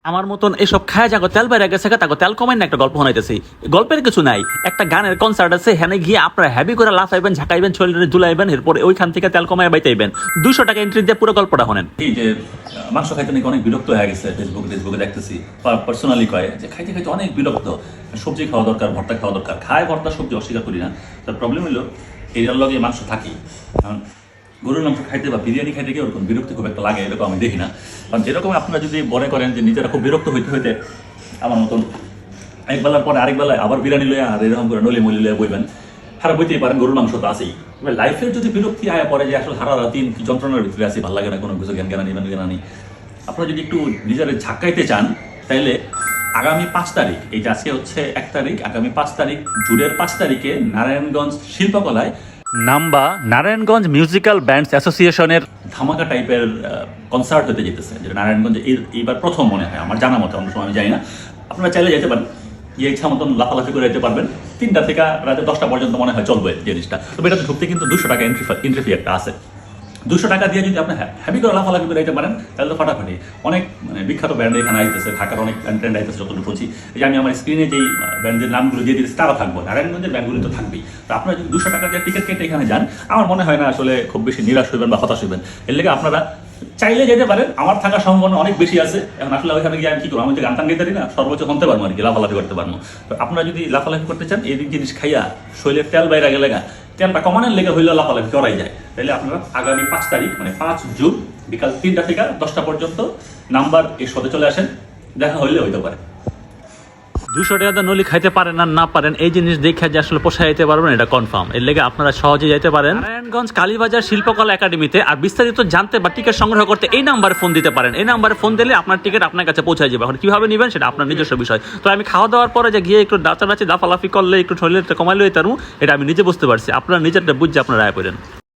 আমার মতন এসব খায় যাগো তেল বাইরে গেছে তাকে তেল কমাই না একটা গল্প শোনাইতেছি। গল্পের কিছু নাই, একটা গানের কনসার্ট আছে, হ্যানে গিয়ে আপনারা হ্যাভি করে লাফাইবেন, ঝাঁকাইবেন, শরীরে দুলাইবেন, এরপরে ওইখান থেকে তেল কমাই বাইতাইবেন। 200 টাকা এন্ট্রি দিয়ে পুরো গল্পটা শোনেন। এই যে মাংস খাইতে নাকি অনেক বিরক্ত হয়ে গেছে, ফেসবুকে দেখতেছি, পার্সোনালি কয় যে খাইতে খাইতে অনেক বিরক্ত, সবজি খাওয়া দরকার, ভর্তা খাওয়া দরকার। খায় ভর্তা সবজি, অস্বীকার করি না, তার প্রবলেম হলো এটার লগে মাংস থাকি। কারণ গরুর মাংস খাইতে বা বিরিয়ানি খাইতে গিয়ে ওরকম বিরক্তি খুব একটা লাগে, এরকম আমি দেখি না। কারণ এরকম আপনারা যদি মনে করেন যে নিজেরা খুব বিরক্ত হইতে হইতে আমার মতন এক বেলার পরে আরেক বেলায় আবার বিরিয়ানি লইয়া আর এরকম করে নলি মলি লইয়া বইবেন, সারা বইতেই পারেন, গরুর মাংস তো আছেই। এবার লাইফের যদি বিরক্তি আয়া পরে যে আসলে সারা দিন যন্ত্রণার ভিতরে আসি, ভালো লাগে না, কোনো কিছু জ্ঞান জ্ঞানী, আপনারা যদি একটু নিজের ঝাঁকাইতে চান তাইলে আগামী 5 তারিখ, এইটা আজকে হচ্ছে 1 তারিখ, আগামী 5 তারিখ জুনের 5 তারিখে নারায়ণগঞ্জ শিল্পকলায় নাম্বা নারায়ণগঞ্জ মিউজিক্যাল ব্যান্ডস অ্যাসোসিয়েশনের ধামাকা টাইপের কনসার্ট হতে যেতেছে, যেটা নারায়ণগঞ্জে এইবার প্রথম মনে হয় আমার জানা মতো, অন্য সময় আমি জানি না। আপনারা চাইলে যেতে পারেন, গিয়ে ইচ্ছা মতন লাফালাফি করে যেতে পারবেন। 3টা থেকে রাতে 10টা পর্যন্ত মনে হয় চলবে জিনিসটা। তবে এটাতে ঢুকতে কিন্তু 200 টাকা এন্ট্রি ফি একটা আছে। 200 টাকা দিয়ে যদি আপনি হ্যাপি করে লাফালাফি করে যেতে পারেন তাহলে তো ফাটাফাটি। অনেক বিখ্যাত ব্যান্ড এখানে আইতেছে, ঢাকার অনেক ব্যান্ড আইতেছে যতটুকু শুনছি। এই যে আমি আমার স্ক্রিনে যেই ব্যান্ডের নামগুলো দিয়ে দিচ্ছি তারা থাকবো, নারায়ণগঞ্জের ব্যান্ডগুলি তো থাকবেই। তো আপনারা যদি 200 টাকা দিয়ে টিকিট কেটে এখানে যান, আমার মনে হয় না আসলে খুব বেশি নিরাশ হইবেন বা হতাশ হইবেন। এর লেগে আপনারা চাইলে যেতে পারেন, আমার থাকার সম্ভাবনা অনেক বেশি আছে। এখন আসলে ওইখানে গিয়ে আমি কি করবো, আমি তো গান টান গাইতে পারি না, সর্বোচ্চ শুনতে পারবো আর কি, লাফালাফি করতে পারবো। তো আপনারা যদি লাফালাফি করতে চান, এই জিনিস খাইয়া শরীরের তেল বাইরে গেলে তেলটা কমানোর লেগে হইলে লাফালাফি করাই যায়। তাহলে আপনারা আগামী 5 তারিখ মানে 5 জুন বিকাল 3টা থেকে 10টা পর্যন্ত নাম্বার এই শোতে চলে আসেন, দেখা হইলে হইতে পারে। 200 টাকা নলি খাইতে পারেন আর না পারেন, এই জিনিস দেখে যে আসলে পোষায় যেতে পারবেন এটা কনফার্ম। এর লেগে আপনারা সহজে যেতে পারেন নারায়ণগঞ্জ কালীবাজার শিল্পকলা একাডেমিতে। আর বিস্তারিত জানতে বা টিকিট সংগ্রহ করতে এই নাম্বারে ফোন দিতে পারেন। এই নাম্বারে ফোন দিলে আপনার টিকিট আপনার কাছে পৌঁছে যাবে। এখন কিভাবে নেবেন সেটা আপনার নিজস্ব বিষয়। তো আমি খাওয়া দাওয়ার পরে যে গিয়ে একটু নাচানাচি লাফালাফি করলে একটু শরীরটা কমাইলে এটা আমি নিজে বুঝতে পারছি। আপনারা নিজেরটা বুঝে আপনারা রায় করেন।